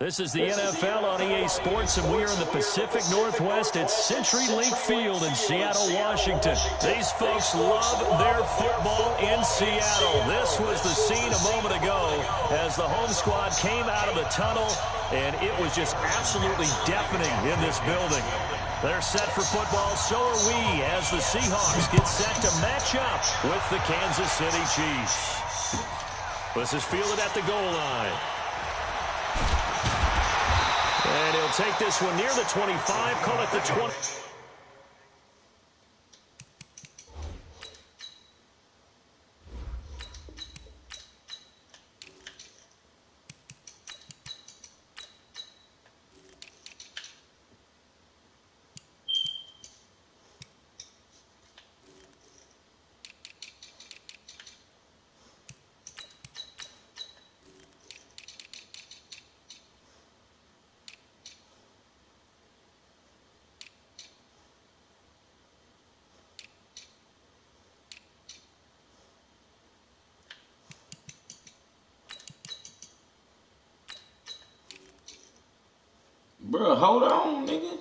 This is the NFL on EA Sports, and we are in the Pacific Northwest at CenturyLink Field in Seattle, Washington. These folks love their football in Seattle. This was the scene a moment ago as the home squad came out of the tunnel, and it was just absolutely deafening in this building. They're set for football, so are we, as the Seahawks get set to match up with the Kansas City Chiefs. This is fielded at the goal line. And he'll take this one near the 25, call it the 20. Bro, hold on, nigga.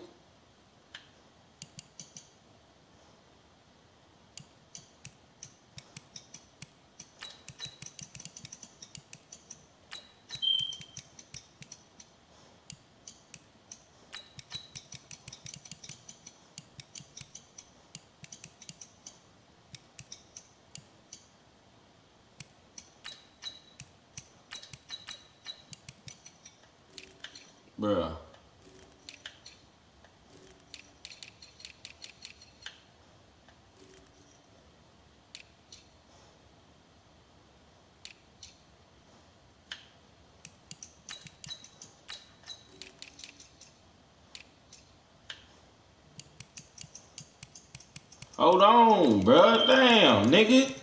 Bro. Hold on, bro. Damn, nigga.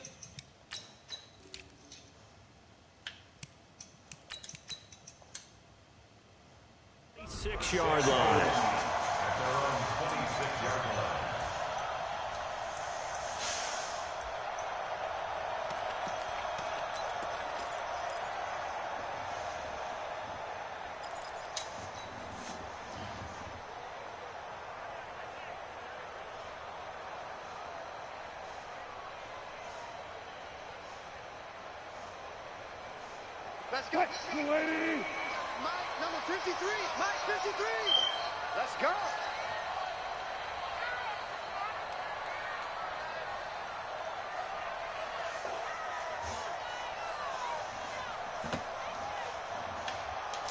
Six-yard line. Let's go. Lady. Mike, number 53. Mike, 53. Let's go.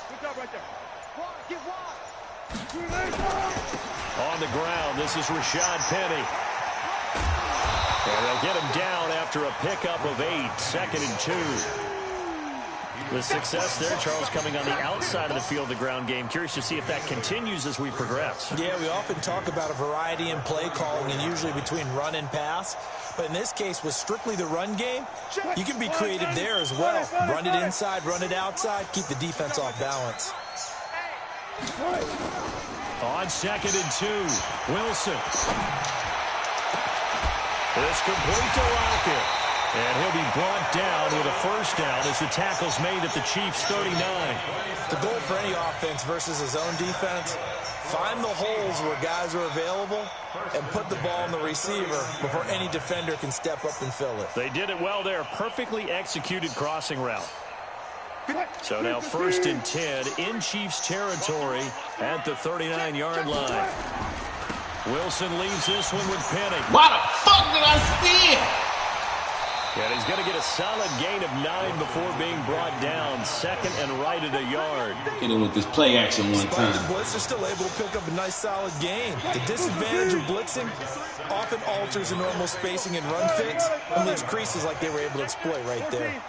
Good job right there. Wide, get wide. On the ground, this is Rashad Penny. And they'll get him down after a pickup of 8, 2nd and 2. The success there, Charles, coming on the outside of the field, the ground game. Curious to see if that continues as we progress. Yeah, we often talk about a variety in play calling and usually between run and pass. But in this case, with strictly the run game, you can be creative there as well. Run it inside, run it outside, keep the defense off balance. On 2nd and 2, Wilson. It's complete to Lockett. And he'll be brought down with a first down as the tackle's made at the Chiefs' 39. The goal for any offense versus his own defense, find the holes where guys are available and put the ball in the receiver before any defender can step up and fill it. They did it well there. Perfectly executed crossing route. So now 1st and 10 in Chiefs territory at the 39-yard line. Wilson leaves this one with Penny. Why the fuck did I see it? And he's going to get a solid gain of 9 before being brought down. 2nd and right at a yard. Hit him with this play action one time. The blitz are still able to pick up a nice solid gain. The disadvantage of blitzing often alters the normal spacing and run fits and leaves creases like they were able to exploit right there.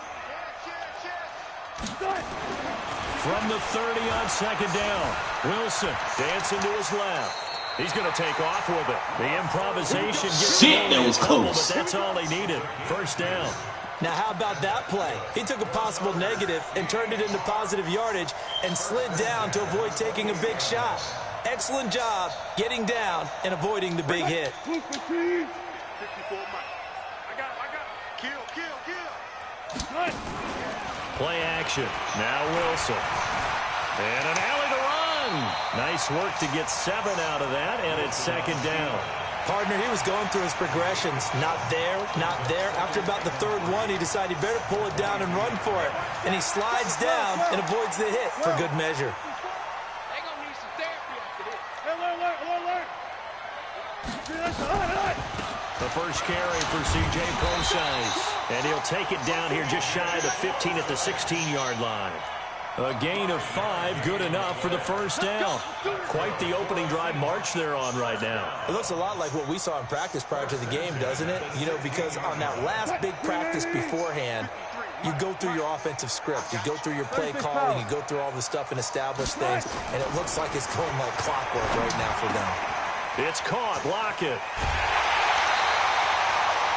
From the 30 on 2nd down, Wilson dancing to his left. He's going to take off with it. The improvisation gets that was close. But that's all he needed. First down. Now, how about that play? He took a possible negative and turned it into positive yardage and slid down to avoid taking a big shot. Excellent job getting down and avoiding the big hit. 54 Mike. I got it. Kill. Play action. Now Wilson. And an out. Nice work to get 7 out of that, and it's second down. Partner, he was going through his progressions. Not there, not there. After about the third one, he decided he better pull it down and run for it. And he slides down and avoids the hit for good measure. They're going to need some therapy after this. The first carry for C.J. Procise. And he'll take it down here just shy of the 15 at the 16-yard line. A gain of 5, good enough for the first down. Quite the opening drive march they're on right now. It looks a lot like what we saw in practice prior to the game, doesn't it? You know, because on that last big practice beforehand, you go through your offensive script. You go through your play calling. You go through all the stuff and establish things. And it looks like it's going like clockwork right now for them. It's caught. Lockett.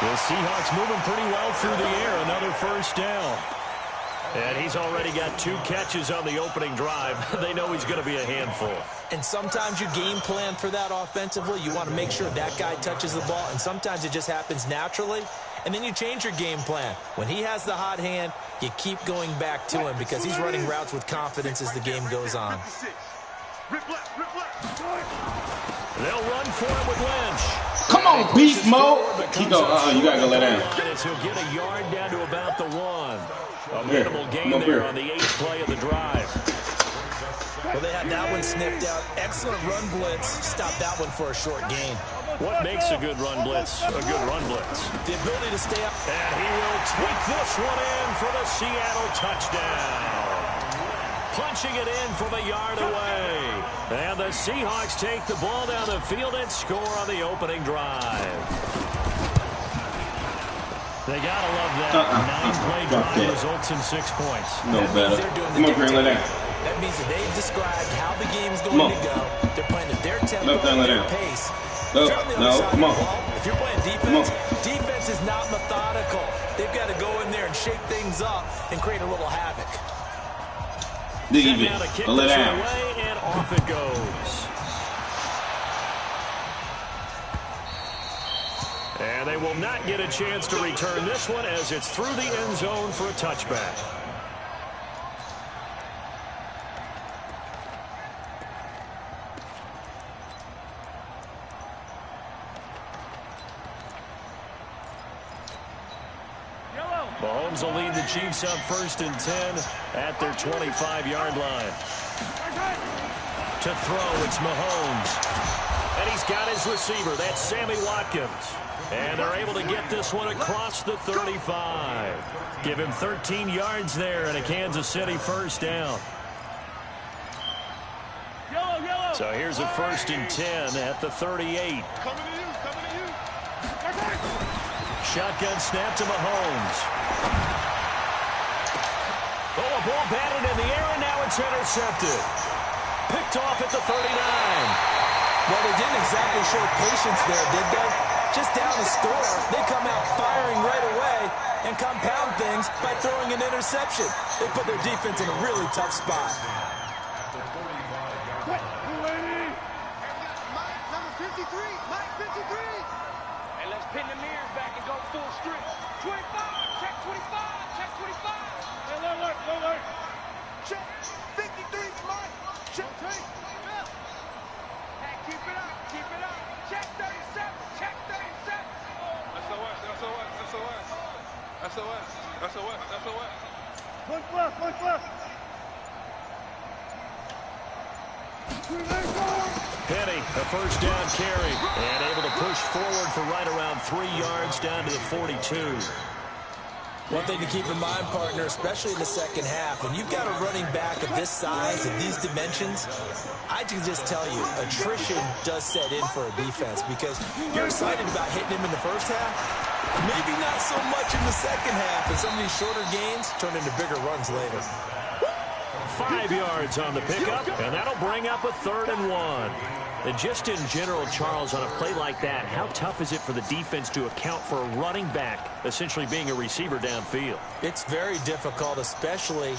The Seahawks moving pretty well through the air. Another first down. And he's already got 2 catches on the opening drive. They know he's going to be a handful. And sometimes you game plan for that offensively. You want to make sure that guy touches the ball. And sometimes it just happens naturally. And then you change your game plan. When he has the hot hand, you keep going back to him because he's running routes with confidence as the game goes on. They'll run for him with Lynch. Come on, beast mode. He go, you got to go let down. He'll get a yard down to about the 1. A minimal gain there on the 8th play of the drive. Well, they had that one sniffed out. Excellent run blitz. Stop that one for a short gain. What makes a good run blitz a good run blitz? The ability to stay up. And he will tweak this one in for the Seattle touchdown. Punching it in from a yard away. And the Seahawks take the ball down the field and score on the opening drive. They got to love that. 9-play drive results in 6 points. No better. Come on, Green, let down. That means that they've described how the game's going to go. They're playing at their tempo and their pace. No, come on. If you're playing defense, defense is not methodical. They've got to go in there and shake things up and create a little havoc. Dig it. Let down. And off it goes. And they will not get a chance to return this one as it's through the end zone for a touchback. Mahomes will lead the Chiefs up 1st and 10 at their 25-yard line. To throw, it's Mahomes. And he's got his receiver. That's Sammy Watkins. And they're able to get this one across the 35. Give him 13 yards there and a Kansas City first down. So here's a 1st and 10 at the 38. Shotgun snap to Mahomes. Oh, a ball batted in the air, and now it's intercepted. Picked off at the 39. Well, they didn't exactly show patience there, did they? Just down the score, they come out firing right away and compound things by throwing an interception. They put their defense in a really tough spot. Number 53, Mike 53. And let's pin the mirrors back and go full strip. 25, check 25, check 25. Alert. Check 53, Mike. Check 3. Hey, keep it up. Check 37, check 37. SOS. One plus. Penny, a first down carry, and able to push forward for right around 3 yards down to the 42. One thing to keep in mind, partner, especially in the second half, when you've got a running back of this size and these dimensions, I can just tell you, attrition does set in for a defense because you're excited about hitting him in the first half, maybe not so much in the second half, and some of these shorter gains turn into bigger runs later. 5 yards on the pickup, and that'll bring up a 3rd and 1. And just in general, Charles, on a play like that, how tough is it for the defense to account for a running back essentially being a receiver downfield? It's very difficult, especially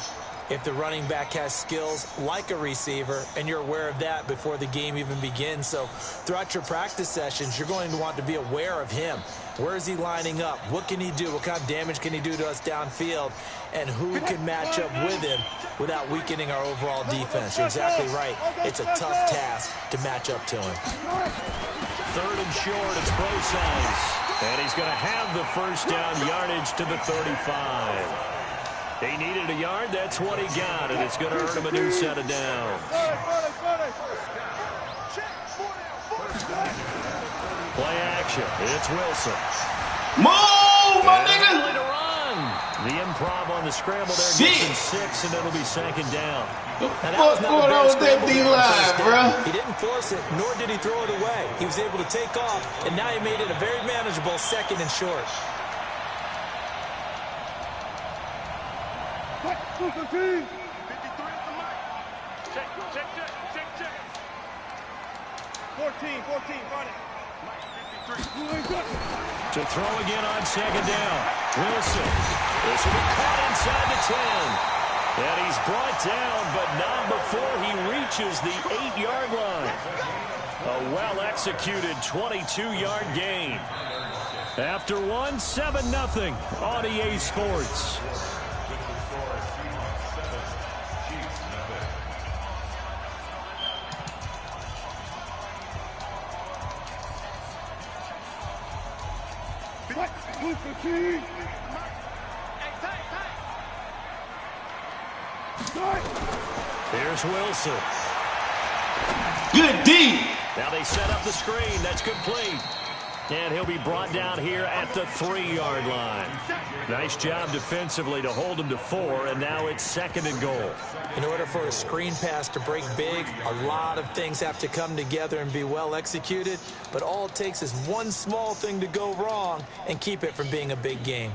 if the running back has skills like a receiver, and you're aware of that before the game even begins. So throughout your practice sessions, you're going to want to be aware of him. Where is he lining up? What can he do? What kind of damage can he do to us downfield? And who can match up with him without weakening our overall defense? You're exactly right. It's a tough task to match up to him. 3rd and short, it's Brosines. And he's going to have the first down, yardage to the 35. He needed a yard, that's what he got, and it's going to earn him a new set of downs. Play action, it's Wilson. Move, my nigga! To run. The improv on the scramble there gets him 6, and it'll be 2nd down. What's going on with that D-line, bro? He didn't force it, nor did he throw it away. He was able to take off, and now he made it a very manageable 2nd and short. 53 at the mic. Check. 14, run it. Mike, 53. To throw again on 2nd down. Wilson. This will be caught inside the 10. And he's brought down, but not before he reaches the 8-yard line. A well-executed 22-yard gain. After one, 7-0 on EA Sports. Here's Wilson. Good D. Now they set up the screen. That's complete. And he'll be brought down here at the 3-yard line. Nice job defensively to hold him to 4, and now it's 2nd and goal. In order for a screen pass to break big, a lot of things have to come together and be well executed, but all it takes is one small thing to go wrong and keep it from being a big game.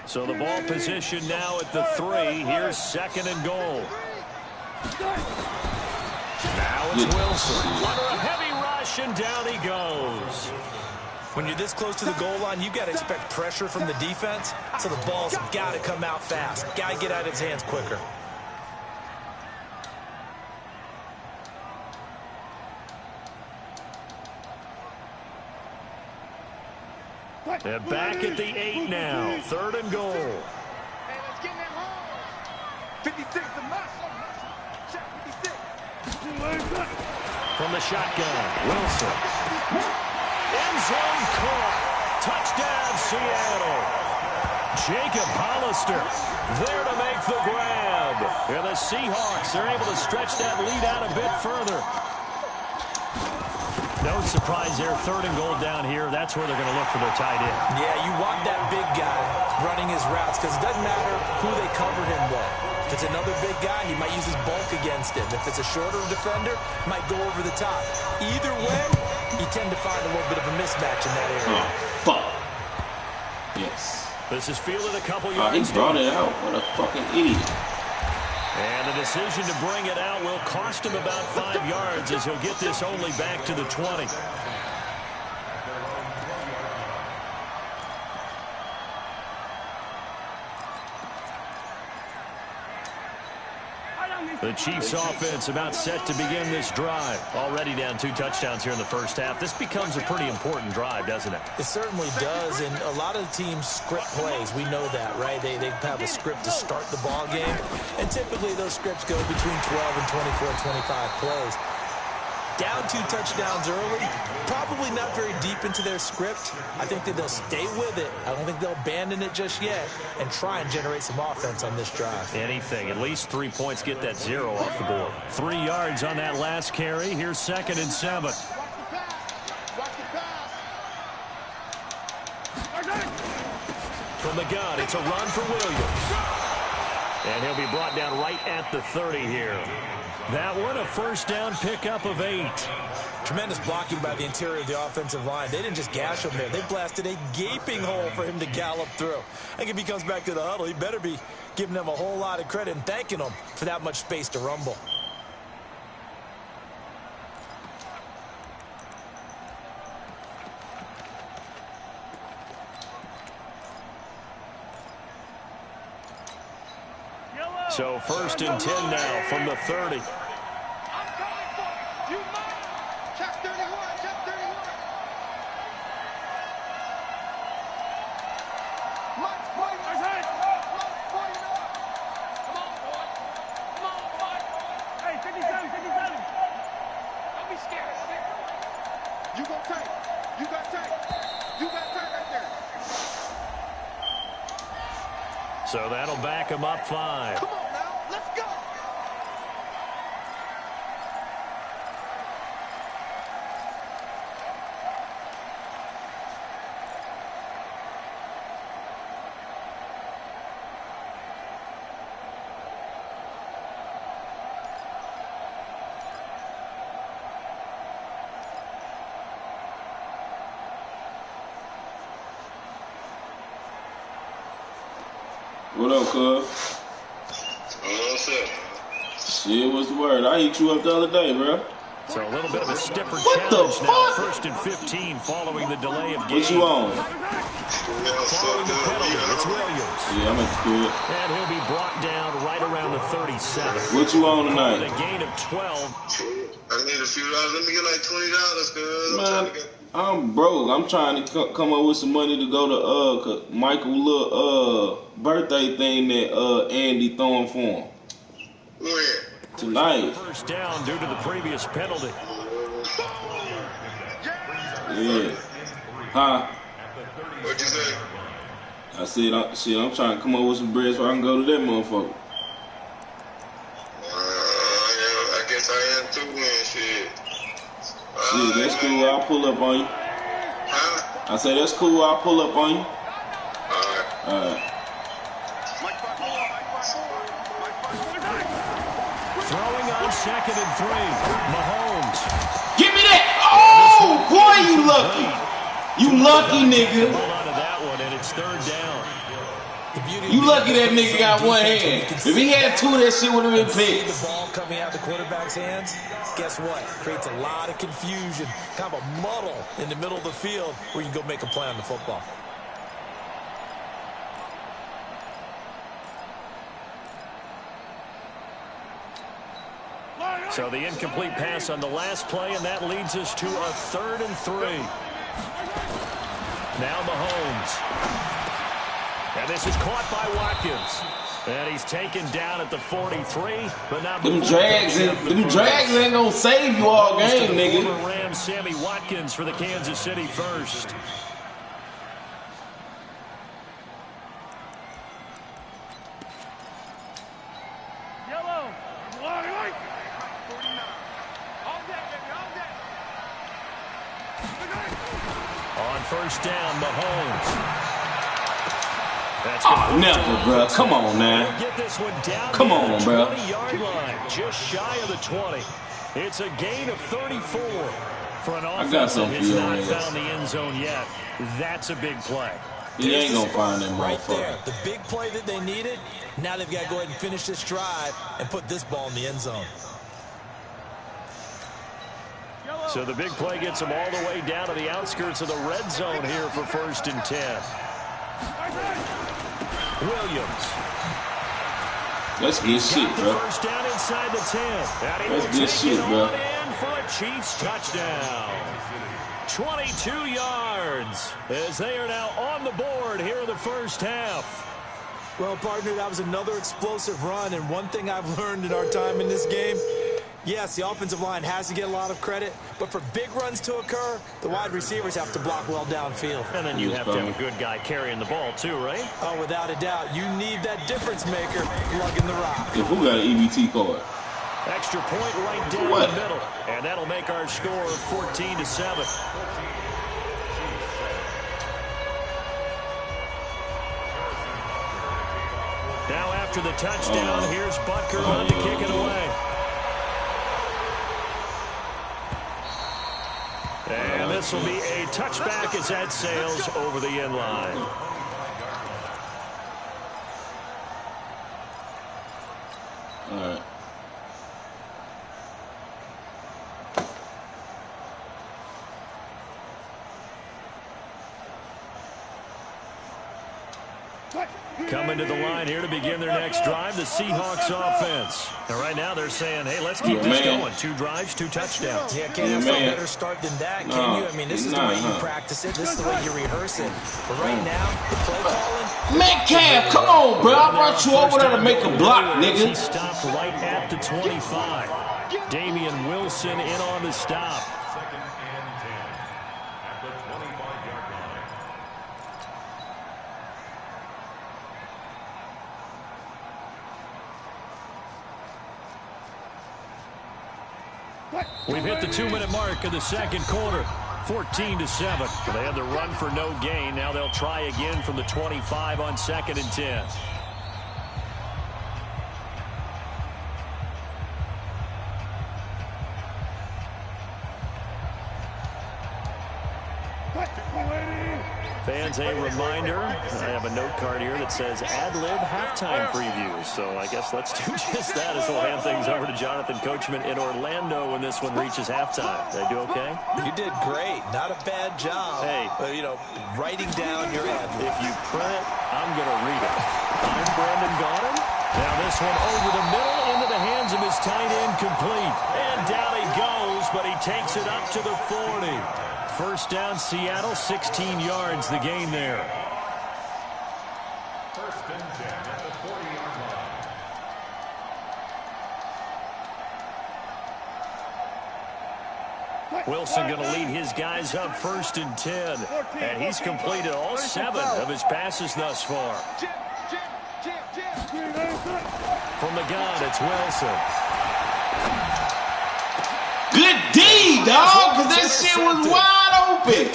So the ball position now at the 3. Here's 2nd and goal. Now it's Wilson. Under a heavy rush, and down he goes. When you're this close to the goal line, you got to expect pressure from the defense, so the ball's got to come out fast. Got to get out of his hands quicker. They're back at the 8 now. 3rd and goal. Hey, let's get that home. 56 the muscle. Check 56. From the shotgun, Wilson. End zone caught. Touchdown, Seattle. Jacob Hollister there to make the grab. And the Seahawks are able to stretch that lead out a bit further. No surprise there, 3rd and goal down here. That's where they're going to look for their tight end. Yeah, you want that big guy running his routes because it doesn't matter who they cover him with. If it's another big guy, he might use his bulk against him. If it's a shorter defender, he might go over the top. Either way, you tend to find a little bit of a mismatch in that area. Oh, fuck. Yes. This is fielded a couple yards. He brought it out. What a fucking idiot. And the decision to bring it out will cost him about 5 yards as he'll get this only back to the 20. The Chiefs offense about set to begin this drive. Already down 2 touchdowns here in the first half. This becomes a pretty important drive, doesn't it? It certainly does, and a lot of the teams script plays. We know that, right? They have a script to start the ball game, and typically those scripts go between 12 and 24, 25 plays. Down 2 touchdowns early, probably not very deep into their script. I think that they'll stay with it. I don't think they'll abandon it just yet and try and generate some offense on this drive. Anything. At least 3 points, get that 0 off the board. 3 yards on that last carry. Here's 2nd and 7. Watch the pass. From the gun, it's a run for Williams. And he'll be brought down right at the 30 here. That one, a first down pickup of 8. Tremendous blocking by the interior of the offensive line. They didn't just gash him there. They blasted a gaping hole for him to gallop through. I think if he comes back to the huddle, he better be giving them a whole lot of credit and thanking them for that much space to rumble. So 1st and 10 now from the 30. I'm coming for you. You might. Check 31. Check 31. So that'll back him up 5. Come on now, let's go. What up, cuz? What's up? Shit, what's the word? I hit you up the other day, bro. So a little bit of a stiffer What the challenge now. fuck? 1st and 15 following the delay of game. What you on? Following the penalty, it's Williams. Yeah, I'm at the crib. And he'll be brought down right around the 37. What you on tonight? With a gain of 12. I need a few dollars. Let me get like $20, cuz. Man, I'm broke. I'm trying to come up with some money to go to Michael little birthday thing that Andy throwing for him When? tonight. First down due to the previous penalty. Yeah. Huh? What'd you say? I said, I'm trying to come up with some bread so I can go to that motherfucker. I guess I am too, man. Shit. Shit, that's cool. I'll pull up on you. Huh? I say, that's cool. I'll pull up on you. Alright. Alright. Throwing on 2nd and 3. Mahomes. Give me that! Oh, boy, you lucky. You lucky, nigga. Hold on to that one, and it's 3rd down. You lucky that nigga got one hand. If he had two, that shit would have been See picked. the ball coming out the quarterback's hands? Guess what? Creates a lot of confusion, kind of a muddle in the middle of the field where you can go make a play on the football. So the incomplete pass on the last play, and that leads us to a 3rd and 3. Now Mahomes. And this is caught by Watkins. And he's taken down at the 43, but not Them drags ain't gonna save you all game, nigga. Former Rams Sammy Watkins for the Kansas City first. Yellow. White. 49. All day, baby, all day. On first down, Mahomes. That's Oh, never, bro. Come on, now. Get this one down. Come on, bro. 20-yard line, just shy of the 20. It's a gain of 34 for an offense that something has for not your ass. found the end zone yet. That's a big play. He ain't gonna find that Right there, motherfucker. the big play that they needed. Now they've got to go ahead and finish this drive and put this ball in the end zone. So the big play gets them all the way down to the outskirts of the red zone here for 1st and 10. Williams. That's good shit, Got the bro. first down inside the 10. And he That's will good take shit, it bro. on in for a Chiefs touchdown. 22 yards as they are now on the board here in the first half. Well, partner, that was another explosive run, and one thing I've learned in our time in this game, yes, the offensive line has to get a lot of credit, but for big runs to occur, the wide receivers have to block well downfield. And then you have to have a good guy carrying the ball too, right? Oh, without a doubt, you need that difference maker lugging the rock. If who got an EBT card? Extra point right down What? the middle. And that'll make our score 14-7. Now after the touchdown, here's Butker on to kick it away. And this will be a touchback as that sails over the end line. All right. Coming to the line here to begin their next drive, the Seahawks offense. And right now they're saying, hey, let's keep this going. 2 drives, 2 touchdowns. Yeah, can't have a better start than that, can you? I mean, this is the way you practice it. This is the way you rehearse it. But right now, the play calling. Metcalf, come on, bro. I brought you over there to make a block, He nigga. stopped right at the 25. Damian Wilson in on the stop. We've hit the 2-minute mark of the second quarter. 14-7. They had the run for no gain. Now they'll try again from the 25 on 2nd and 10. Fans, a reminder, I have a note card here that says ad-lib halftime previews. So I guess let's do just that as we'll hand things over to Jonathan Coachman in Orlando when this one reaches halftime. Did I do okay? You did great. Not a bad job. Hey. You know, writing down your ad-lib. If you print it, I'm going to read it. I'm Brandon Gaudin. Now this one over the middle into the hands of his tight end, complete. And down he goes, but he takes it up to the 40. First down, Seattle, 16 yards, the gain there. First and 10 at the 40-yard line. Wilson going to lead his guys up 1st and 10. And he's completed all 7 of his passes thus far. From the gun, it's Wilson. Good D, dog, because that shit was wide open.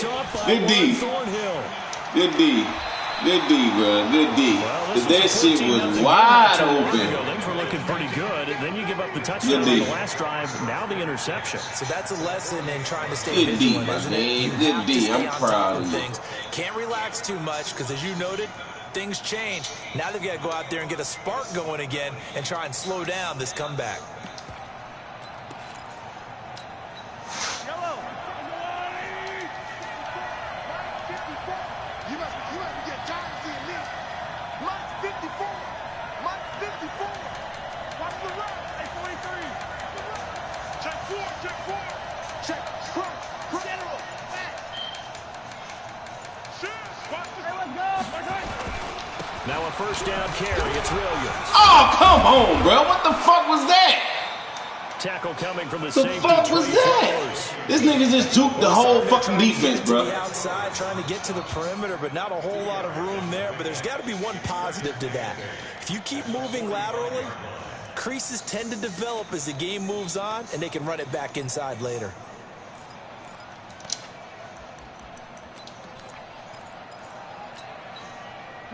Good D. Good D. Good D, bro. Good D. Because that shit was wide open. Things were looking pretty good. And then you give up the touchdown on the last drive. Now the interception. So that's a lesson in trying to stay Good D, vigilant, my isn't it? man. You Good have to D. stay I'm on proud top of you. things. Can't relax too much because, as you noted, things change. Now they've got to go out there and get a spark going again and try and slow down this comeback. Now a first down carry. It's Williams. Oh, come on, bro. What the fuck was that? Tackle coming from the The safety. fuck was that? This nigga just juked the whole fucking defense, bro. Outside, trying to get to the perimeter, but not a whole lot of room there. But there's got to be one positive to that. If you keep moving laterally, creases tend to develop as the game moves on, and they can run it back inside later.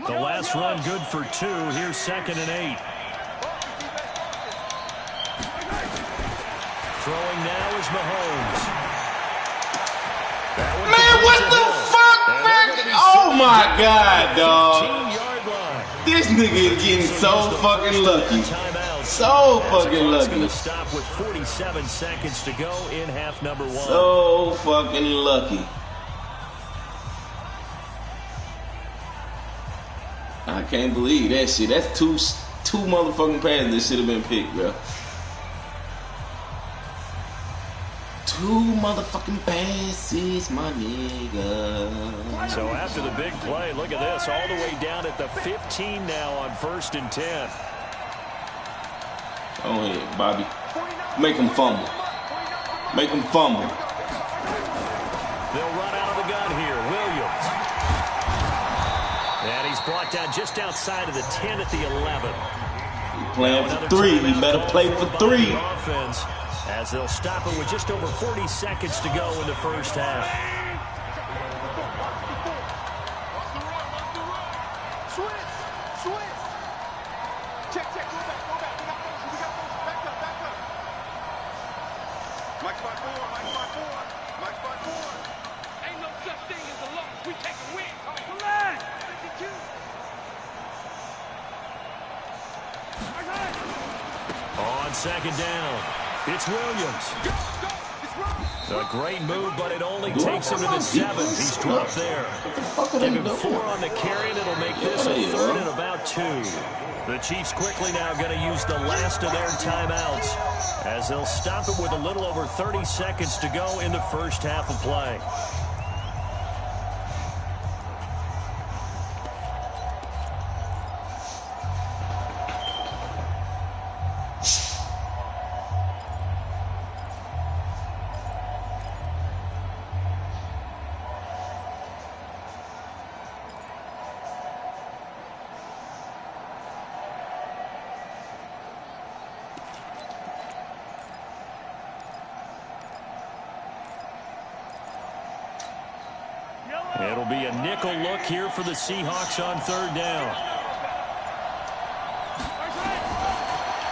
The last run good for 2. Here's 2nd and 8. Throwing now is Mahomes. Man, what the fuck, man? Oh, my God, dog. 15-yard line. This nigga is getting so fucking lucky. So fucking lucky. Going to stop with 47 seconds to go in half number 1. So fucking lucky. I can't believe that shit. That's two motherfucking passes that should have been picked, bro. 2 motherfucking passes, my nigga. So after the big play, look at this. All the way down at the 15 now on 1st and 10. Go ahead, Bobby. Make him fumble. Make him fumble. They'll run out of the gun here. Williams. And he's brought down just outside of the 10 at the 11. He's playing for 3. He better play for 3. Offense, as they'll stop it with just over 40 seconds to go in the first half. Ain't no such thing as a loss. We take a win. Relax. 52. On 2nd down, it's Williams. A great move, but it only takes him to the 7. He's dropped there. Give him 4 on the carry, and it'll make this a 3rd and about 2. The Chiefs quickly now going to use the last of their timeouts as they'll stop it with a little over 30 seconds to go in the first half of play. It'll be a nickel look here for the Seahawks on third down.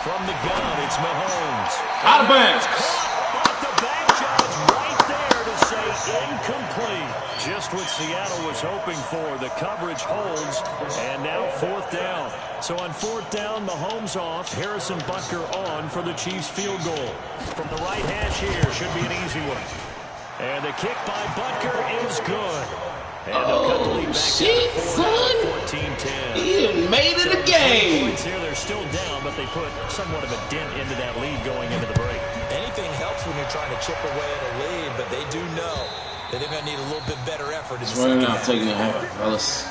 From the gun, it's Mahomes. Out of bounds. But the back judge right there to say incomplete. Just what Seattle was hoping for. The coverage holds, and now fourth down. So on fourth down, Mahomes off, Harrison Butker on for the Chiefs field goal. From the right hash here, should be an easy one. And the kick by Butker is good. And they'll cut the lead back shit, son. 14-10. He done made it a game. Here, they're still down, but they put somewhat of a dent into that lead going into the break. Anything helps when you're trying to chip away at a lead, but they do know that they're going to need a little bit better effort in the second half. Taking a half, fellas.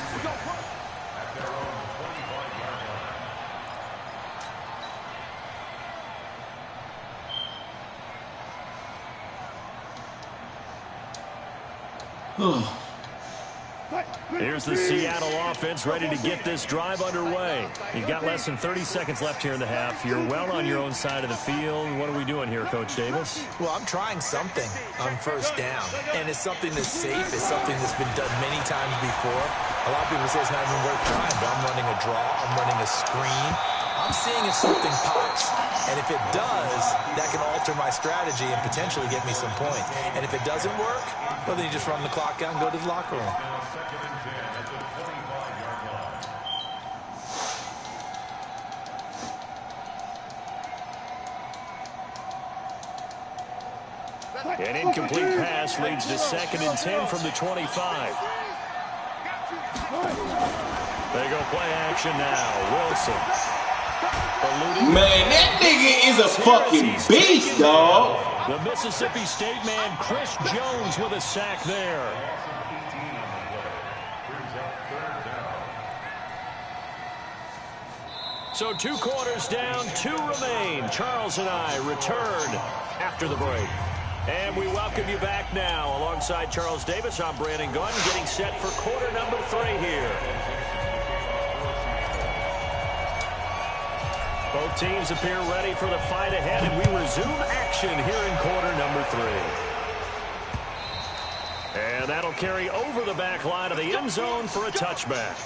Here's the Seattle offense ready to get this drive underway. You've got less than 30 seconds left here in the half. You're well on your own side of the field. What are we doing here, Coach Davis? Well, I'm trying something on first down, and it's something that's safe. It's something that's been done many times before. A lot of people say it's not even worth trying, but I'm running a draw. I'm running a screen. I'm seeing if something pops, and if it does, that can alter my strategy and potentially get me some points. And if it doesn't work, well, then you just run the clock out and go to the locker room. An incomplete pass leads to 2nd and 10 from the 25. They go play action now. Wilson. Man, that nigga is a fucking beast, dog. The Mississippi State man, Chris Jones, with a sack there. So 2 quarters down, 2 remain. Charles and I return after the break. And we welcome you back now. Alongside Charles Davis, I'm Brandon Gunn, getting set for quarter number 3 here. Both teams appear ready for the fight ahead, and we resume action here in quarter number 3. And that'll carry over the back line of the end zone for a touchback.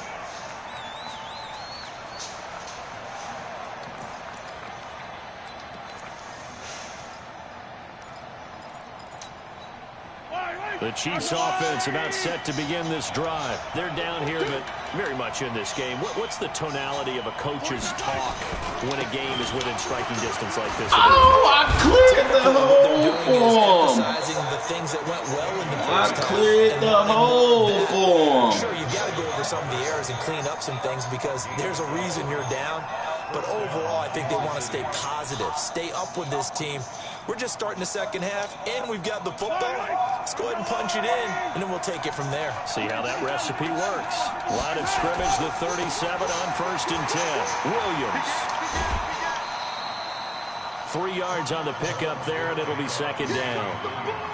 The Chiefs offense about set to begin this drive. They're down here, but very much in this game. What's the tonality of a coach's talk when a game is within striking distance like this? Oh, I cleared the hole for him. Emphasizing the things that went well in the first I cleared the hole for him. Sure, you've got to go over some of the errors and clean up some things because there's a reason you're down. But overall, I think they want to stay positive, stay up with this team. We're just starting the second half, and we've got the football. Let's go ahead and punch it in, and then we'll take it from there. See how that recipe works. Line of scrimmage, the 37 on 1st and 10. Williams. 3 yards on the pickup there, and it'll be 2nd down.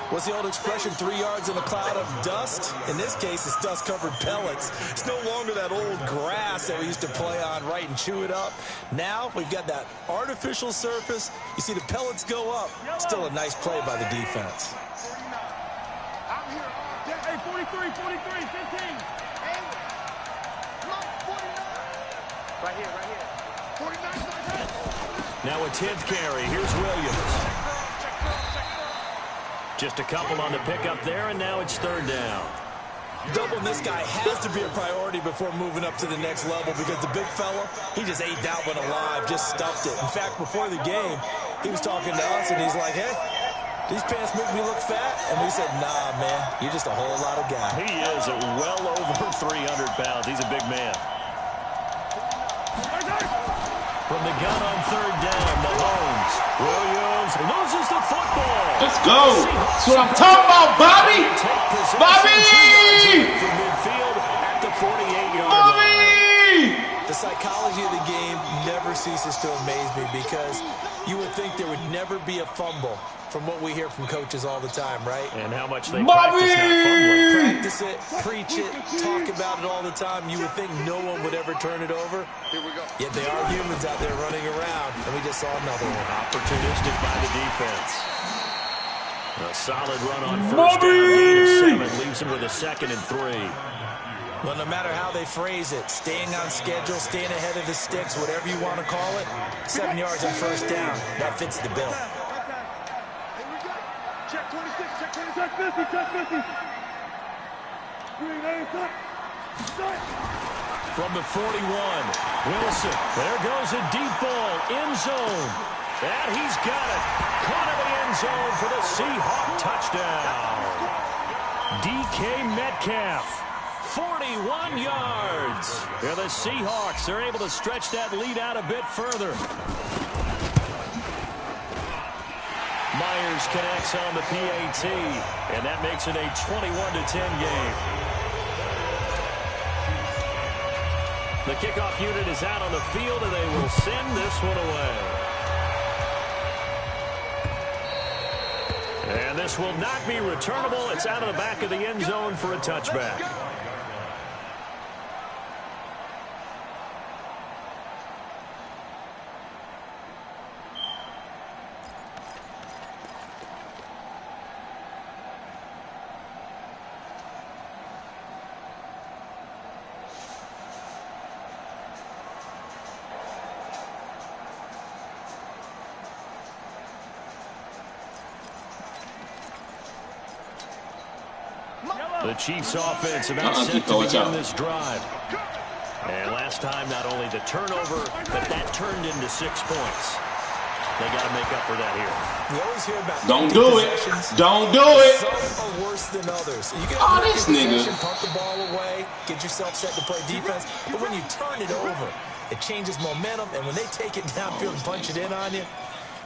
What's the old expression, 3 yards in a cloud of dust? In this case, it's dust-covered pellets. It's no longer that old grass that we used to play on, right, and chew it up. Now, we've got that artificial surface. You see the pellets go up. Still a nice play by the defense. Hey, 43, 15. Hey, come on, 49. Right here. 49. Now a 10th carry. Here's Williams. Just a couple on the pickup there, and now it's 3rd down. Doubling this guy has to be a priority before moving up to the next level because the big fella, he just ate that one alive, just stuffed it. In fact, before the game, he was talking to us, and he's like, hey, these pants make me look fat. And we said, nah, man, you're just a whole lot of guy. He is at well over 300 pounds. He's a big man. From the gun on 3rd down, Mahomes. Williams loses the football. Let's go. That's what I'm talking about, Bobby. Bobby! From midfield at the 48-yard line. The psychology of the game never ceases to amaze me because you would think there would never be a fumble from what we hear from coaches all the time, right? And how much they practice not fumbling. Practice it, preach it, talk about it all the time. You would think no one would ever turn it over. Here we go. Yet they are humans out there running around, and we just saw another one. Opportunistic by the defense. A solid run on first down, gain of 7, leaves him with a 2nd and 3. Well, no matter how they phrase it, staying on schedule, staying ahead of the sticks, whatever you want to call it, 7 yards on first down, that fits the bill. Check 26, check 26, 50, check 50. Green, From the 41, Wilson. There goes a deep ball, end zone. And he's got it. Caught in the end zone for the Seahawk touchdown. DK Metcalf, 41 yards. Yeah, the Seahawks are able to stretch that lead out a bit further. Myers connects on the PAT, and that makes it a 21-10 game. The kickoff unit is out on the field, and they will send this one away. And this will not be returnable. It's out of the back of the end zone for a touchback. The Chiefs offense about set to begin this drive. And last time, not only the turnover, but that turned into 6 points. They got to make up for that here. We always hear about don't do it. Don't do it. Some are worse than others. You get this nigga. Pump the ball away, get yourself set to play defense. But when you turn it over, it changes momentum. And when they take it downfield and punch it in on you,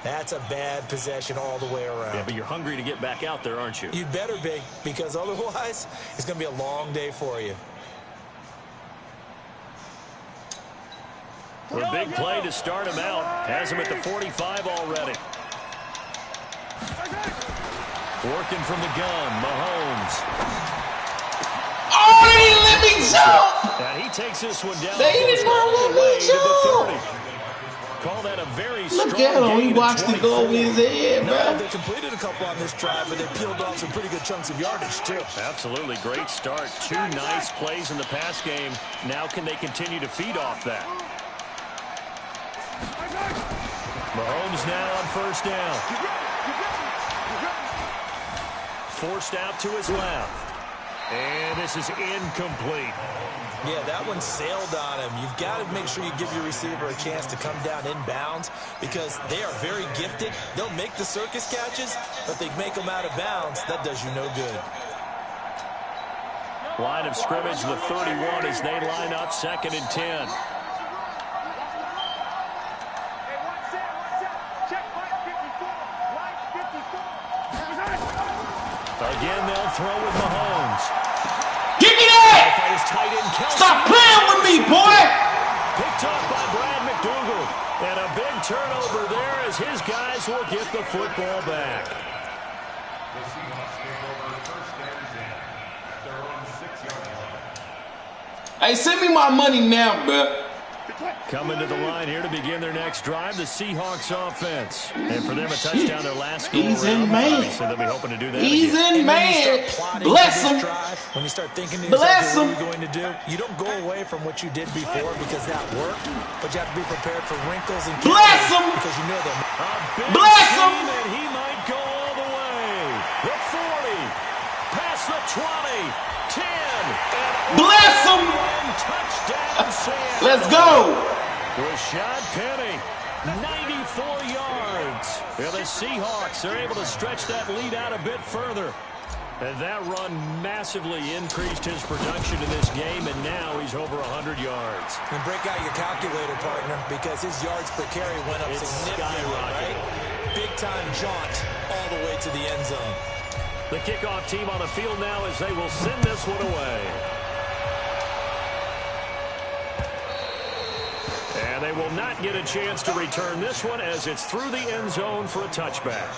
that's a bad possession all the way around. Yeah, but you're hungry to get back out there, aren't you? You better be, because otherwise, it's going to be a long day for you. A big play to start him out. Has him at the 45 already. Working from the gun, Mahomes. Oh, they didn't let me jump. And he takes this one down. They did not let me jump. Call that a very strong Look at him. He watched it go over his head, bro. They completed a couple on this drive, but they peeled off some pretty good chunks of yardage, too. Absolutely. Great start. 2 nice plays in the pass game. Now can they continue to feed off that? Mahomes now on first down. Forced out to his left. And this is incomplete. Yeah, that one sailed on him. You've got to make sure you give your receiver a chance to come down inbounds because they are very gifted. They'll make the circus catches, but they make them out of bounds. That does you no good. Line of scrimmage, the 31 as they line up 2nd and 10. Again, they'll throw with Mahomes. Give me that! Stop playing with me, boy! Picked off by Brad McDougal. And a big turnover there as his guys will get the football back. The Seahawks take over first and 10. Their own 6-yard line. Hey, send me my money now, bro. Coming to the line here to begin their next drive, the Seahawks offense. And for them, a touchdown their last goal He's around. in man. So they'll be hoping to do that He's again. in man. Bless him. When you start thinking to Bless yourself, him. what are you going to do? You don't go away from what you did before because that worked, but you have to be prepared for wrinkles and Bless him. because you know them. Bless him! And he might go all the way. The 40, past the 20, 10, and Bless him. touchdown Seattle. Let's go. Rashad Penny, 94 yards. Yeah, the Seahawks are able to stretch that lead out a bit further. And that run massively increased his production in this game, and now he's over 100 yards. And break out your calculator, partner, because his yards per carry went up significantly, right? Big-time jaunt all the way to the end zone. The kickoff team on the field now as they will send this one away. And they will not get a chance to return this one as it's through the end zone for a touchback.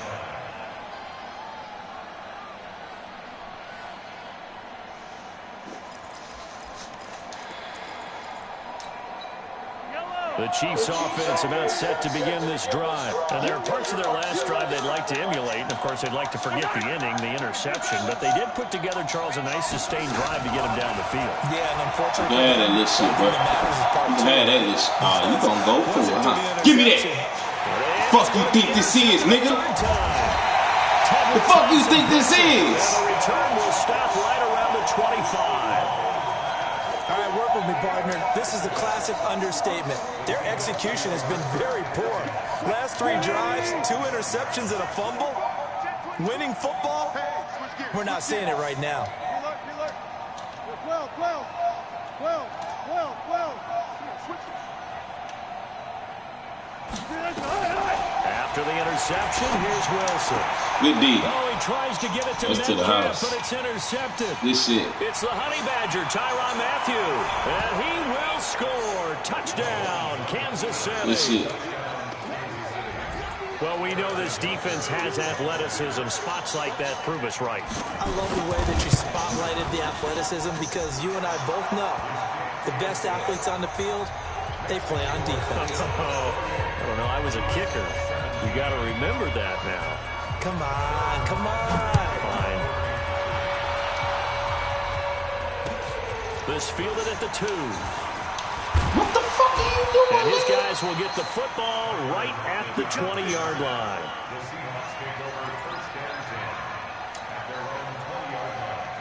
The Chiefs' offense about set to begin this drive. And there are parts of their last drive they'd like to emulate. And, of course, they'd like to forget the ending, the interception. But they did put together, Charles, a nice sustained drive to get him down the field. Yeah, and unfortunately, you had that little shit, bro. You had that little shit. Oh, you gonna go for it, huh? Give me that. Fuck you think this is, nigga? The fuck you think this is? And the return will stop right around the 25. All right, work with me, partner. This is a classic understatement. Their execution has been very poor. Last 3 drives, 2 interceptions and a fumble. Winning football? We're not seeing it right now. After the interception, here's Wilson. Good D. Oh, he tries to get it to Metcalf, but it's intercepted. This shit. It's the Honey Badger, Tyrann Mathieu. And he will score. Touchdown, Kansas City. This shit. Well, we know this defense has athleticism. Spots like that prove us right. I love the way that you spotlighted the athleticism because you and I both know the best athletes on the field, they play on defense. I don't know. I was a kicker. You got to remember that now. Come on, come on. Fine. This fielded at the 2. What the fuck are you doing? And his guys will get the football right at the 20-yard line. The Seahawks take over first and 10 at their own 20-yard line.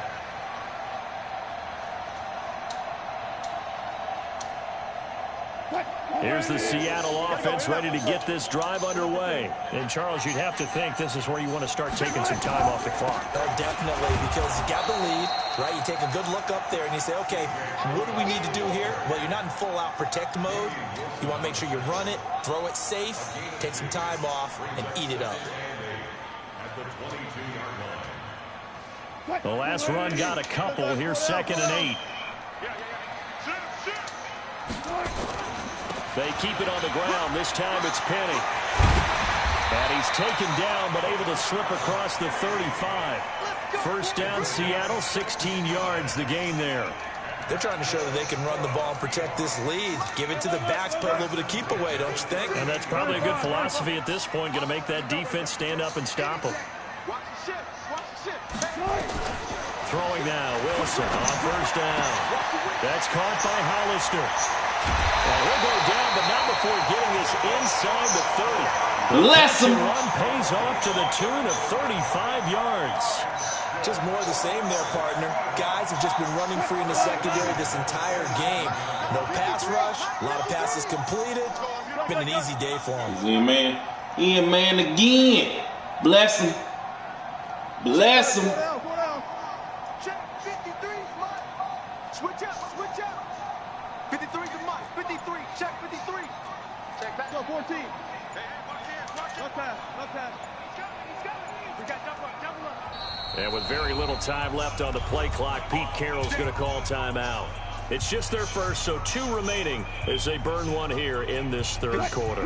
Here's the Seattle offense ready to get this drive underway. And, Charles, you'd have to think this is where you want to start taking some time off the clock. Oh, definitely, because you got the lead, right? You take a good look up there and you say, okay, what do we need to do here? Well, you're not in full-out protect mode. You want to make sure you run it, throw it safe, take some time off, and eat it up. At the 22-yard line. The last run got a couple. Here's 2nd and 8. They keep it on the ground. This time it's Penny. And he's taken down, but able to slip across the 35. First down, Seattle, 16 yards the gain there. They're trying to show that they can run the ball and protect this lead. Give it to the backs, put a little bit of keep away, don't you think? And that's probably a good philosophy at this point. Going to make that defense stand up and stop them. Throwing now, Wilson on first down. That's caught by Hollister. And he'll go down, but not before getting this inside the 30. Bless him. The run pays off to the tune of 35 yards. Just more of the same there, partner. Guys have just been running free in the secondary this entire game. No pass rush, a lot of passes completed. Been an easy day for him. Yeah, man. Yeah, man, again. Bless him. Bless him. Check 53, Mike. Switch out, switch out. 53 to Mike. 53, check 53. Check back. Go 14. Hey, watch it. No pass, no pass. He's coming. We got double up. And with very little time left on the play clock, Pete Carroll's going to call timeout. It's just their first, so 2 remaining as they burn one here in this third quarter.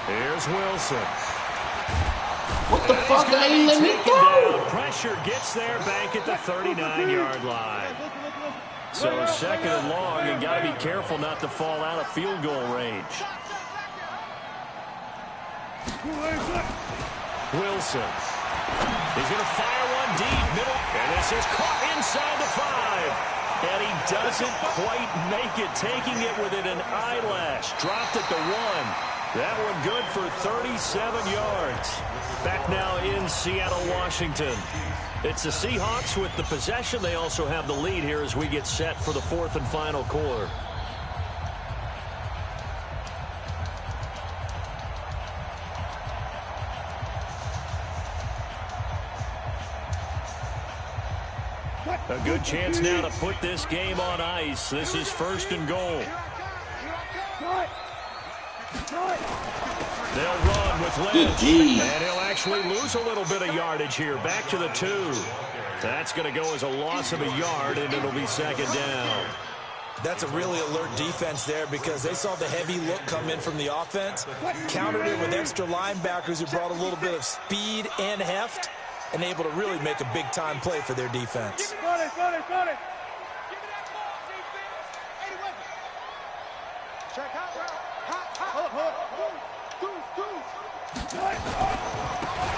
Here's Wilson. What the fuck? I ain't let me go. Pressure gets there back at the 39-yard line. So 2nd and long, and got to be careful not to fall out of field goal range. Wilson. He's going to fire one deep middle. And this is caught inside the 5. And he doesn't quite make it, taking it within an eyelash. Dropped at the 1. That one good for 37 yards. Back now in Seattle, Washington. It's the Seahawks with the possession. They also have the lead here as we get set for the 4th and final quarter. A good chance now to put this game on ice. This is 1st and goal. They'll run with Lynch, and he'll actually lose a little bit of yardage here. Back to the 2. That's going to go as a loss of a yard, and it'll be 2nd down. That's a really alert defense there because they saw the heavy look come in from the offense, countered it with extra linebackers who brought a little bit of speed and heft, and able to really make a big-time play for their defense.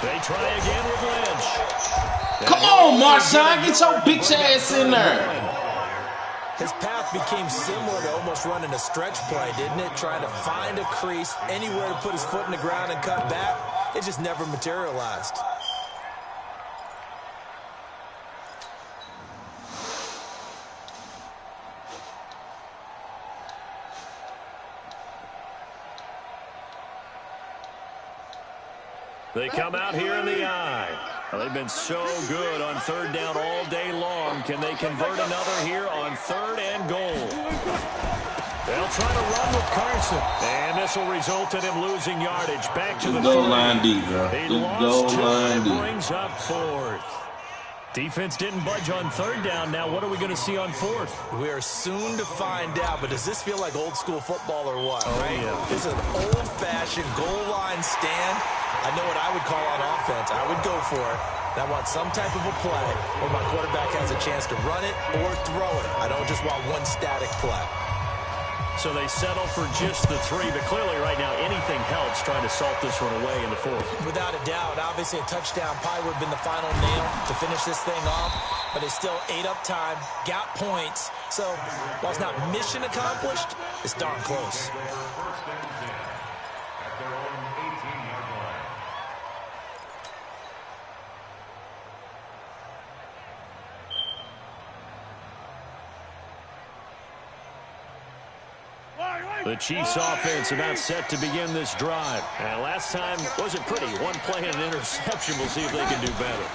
They try again with Lynch. Come on, Marshawn, get your bitch ass in there. His path became similar to almost running a stretch play, didn't it? Trying to find a crease, anywhere to put his foot in the ground and cut back. It just never materialized. They come out here in the eye. Well, they've been so good on third down all day long. Can they convert another here on 3rd and goal? They'll try to run with Carson. And this will result in him losing yardage. Back to the goal line D, bro. He lost 2 and brings up 4th. Defense didn't budge on 3rd down. Now what are we going to see on 4th? We are soon to find out, but does this feel like old school football or what, right? Yeah. This is an old-fashioned goal line stand. I know what I would call on offense. I would go for it. And I want some type of a play where my quarterback has a chance to run it or throw it. I don't just want one static play. So they settle for just the 3, but clearly right now anything helps trying to salt this one away in the 4th. Without a doubt, obviously a touchdown probably would have been the final nail to finish this thing off, but it's still ate up time, got points. So while it's not mission accomplished, it's darn close. The Chiefs offense about set to begin this drive. And last time wasn't pretty. 1 play and an interception. We'll see if they can do better.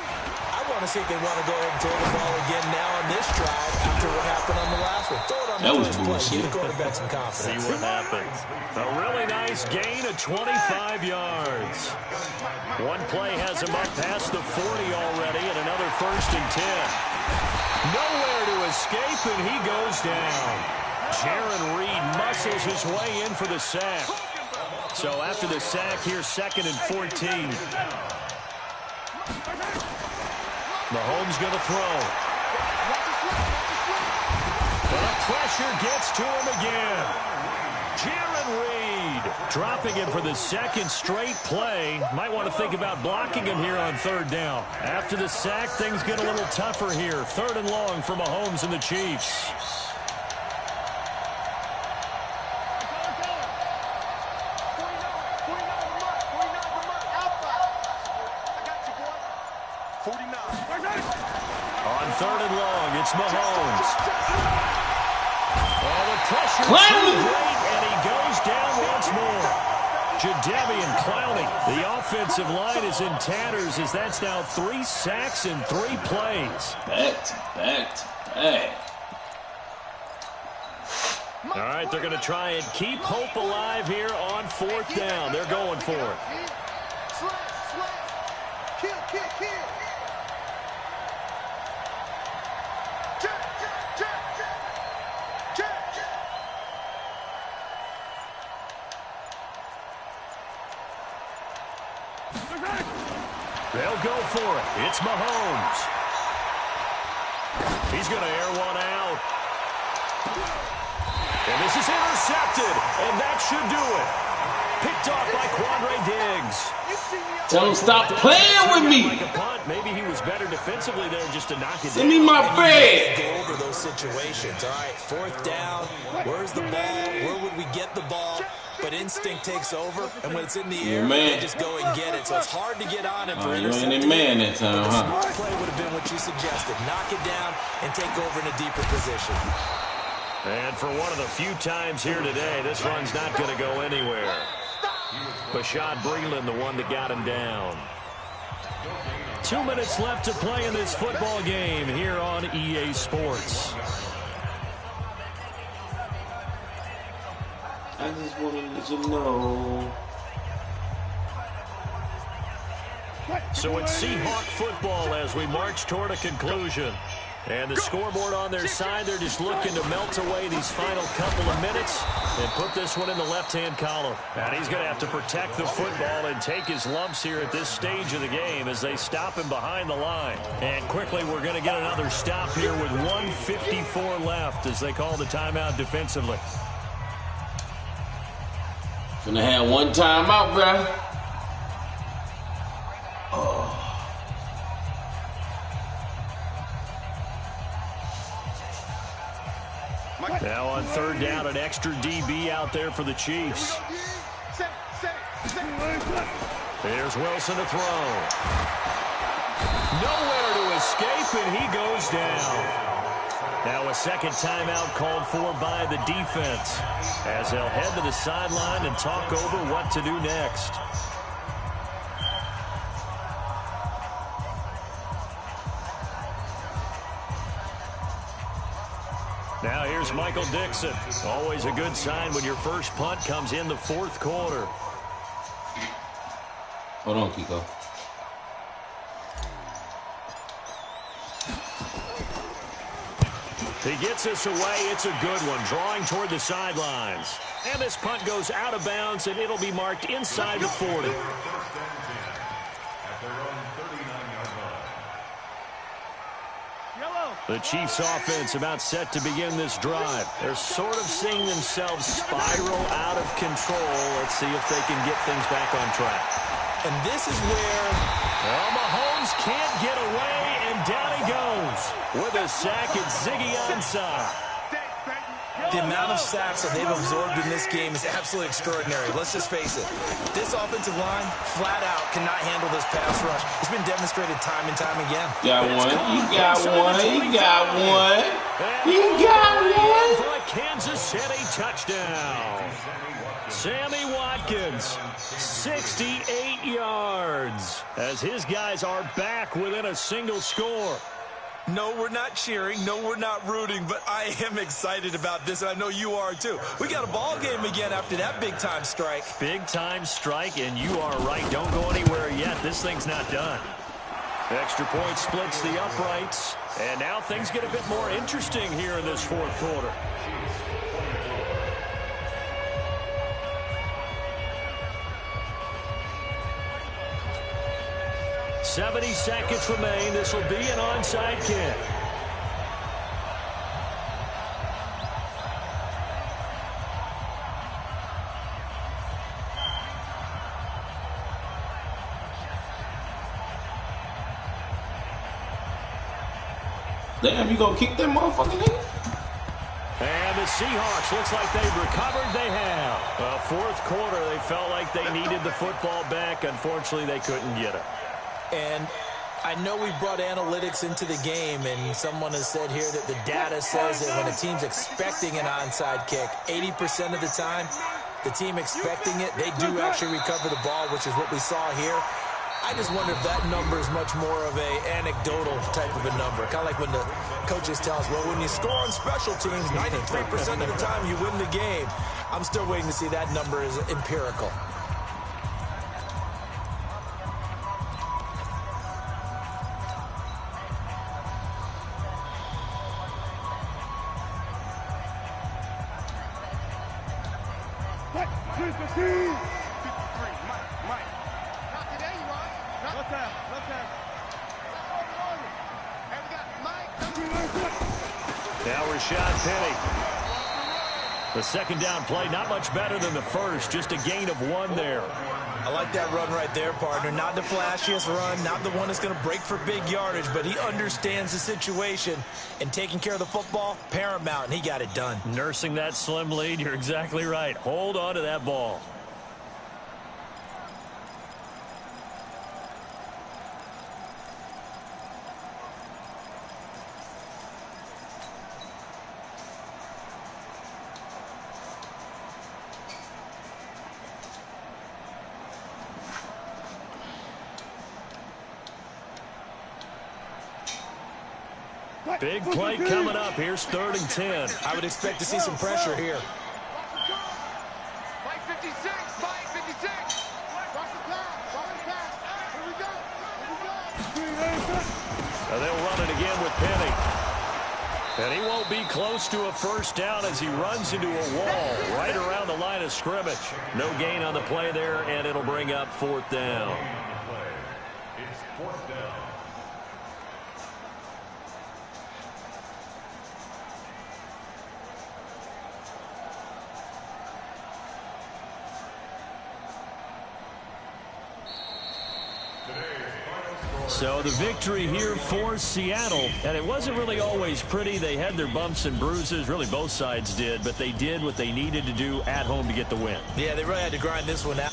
I want to see if they want to go ahead and throw the ball again now on this drive after what happened on the last one. Throw it on the first play. Give the quarterback some confidence. See what happens. A really nice gain of 25 yards. 1 play has him up past the 40 already and another 1st and 10. Nowhere to escape and he goes down. Jaron Reed muscles his way in for the sack. So after the sack, here's 2nd and 14. Mahomes going to throw. The pressure gets to him again. Jaron Reed dropping him for the 2nd straight play. Might want to think about blocking him here on 3rd down. After the sack, things get a little tougher here. 3rd and long for Mahomes and the Chiefs. On 3rd and long, it's Mahomes. Oh, the pressure too great, and he goes down once more. Jadeveon Clowney, the offensive line is in tatters as that's now 3 sacks in 3 plays. Back to back. All right, they're going to try and keep hope alive here on 4th down. They're going for it. Kill. They'll go for it. It's Mahomes. He's going to air one out. And this is intercepted, and that should do it. Picked off by Quandre Diggs. Tell him stop playing with me. Like a punt. Maybe he was better defensively there just to knock it down. Send me my bag. Go over those situations. All right, 4th down. Where's the ball? Where would we get the ball? But instinct takes over, and when it's in the air, they just go and get it. So it's hard to get on it for interception. You ain't a man that time, huh? The smart play would have been what you suggested. Knock it down and take over in a deeper position. And for one of the few times here today, this run's not going to go anywhere. Bashad Breeland, the one that got him down. 2 minutes left to play in this football game here on EA Sports. I just want to let you know. So it's Seahawk football as we march toward a conclusion. And the scoreboard on their side, they're just looking to melt away these final couple of minutes and put this one in the left-hand column. And he's going to have to protect the football and take his lumps here at this stage of the game as they stop him behind the line. And quickly, we're going to get another stop here with 1:54 left as they call the timeout defensively. Gonna have one timeout, bro. Oh. Now on third down, an extra DB out there for the Chiefs. Here's Wilson to throw. Nowhere to escape, and he goes down. Now a second timeout called for by the defense as they'll head to the sideline and talk over what to do next. Now here's Michael Dixon. Always a good sign when your first punt comes in the fourth quarter. Hold on, Kiko. He gets us away. It's a good one, drawing toward the sidelines. And this punt goes out of bounds, and it'll be marked inside the 40. The Chiefs' offense about set to begin this drive. They're sort of seeing themselves spiral out of control. Let's see if they can get things back on track. And this is where... Well, Mahomes can't get away, and down he goes. With a sack, it's Ziggy Ansah. The amount of sacks that they've absorbed in this game is absolutely extraordinary. Let's just face it. This offensive line, flat out, cannot handle this pass rush. It's been demonstrated time and time again. Got one. You got one. You got one. You got one. For a Kansas City touchdown. Sammy Watkins, 68 yards, as his guys are back within a single score. No, we're not cheering. No, we're not rooting, but I am excited about this, and I know you are too. We got a ball game again after that big-time strike. Big-time strike, and you are right. Don't go anywhere yet. This thing's not done. Extra point splits the uprights, and now things get a bit more interesting here in this fourth quarter. 70 seconds remain. This will be an onside kick. Damn, you gonna kick that motherfucker, nigga? And the Seahawks, looks like they've recovered. They have. Fourth quarter, they felt like they needed the football back. Unfortunately, they couldn't get it. And I know we brought analytics into the game, and someone has said here that the data says that when a team's expecting an onside kick, 80% of the time, the team expecting it, they do actually recover the ball, which is what we saw here. I just wonder if that number is much more of a anecdotal type of a number. Kind of like when the coaches tell us, well, when you score on special teams, 93% of the time you win the game. I'm still waiting to see that number is empirical. The second down play, not much better than the first, just a gain of one there. I like that run right there, partner. Not the flashiest run, not the one that's going to break for big yardage, but he understands the situation, and taking care of the football, paramount, and he got it done. Nursing that slim lead, you're exactly right. Hold on to that ball. Big play coming up. Here's 3rd and 10. I would expect to see some pressure here. Mike 56, Mike 56. Watch the pass, watch the pass. Here we go, here we go. They'll run it again with Penny. And he won't be close to a first down as he runs into a wall right around the line of scrimmage. No gain on the play there, and it'll bring up 4th down. It's 4th down. So the victory here for Seattle, and it wasn't really always pretty. They had their bumps and bruises, really both sides did, but they did what they needed to do at home to get the win. Yeah, they really had to grind this one out.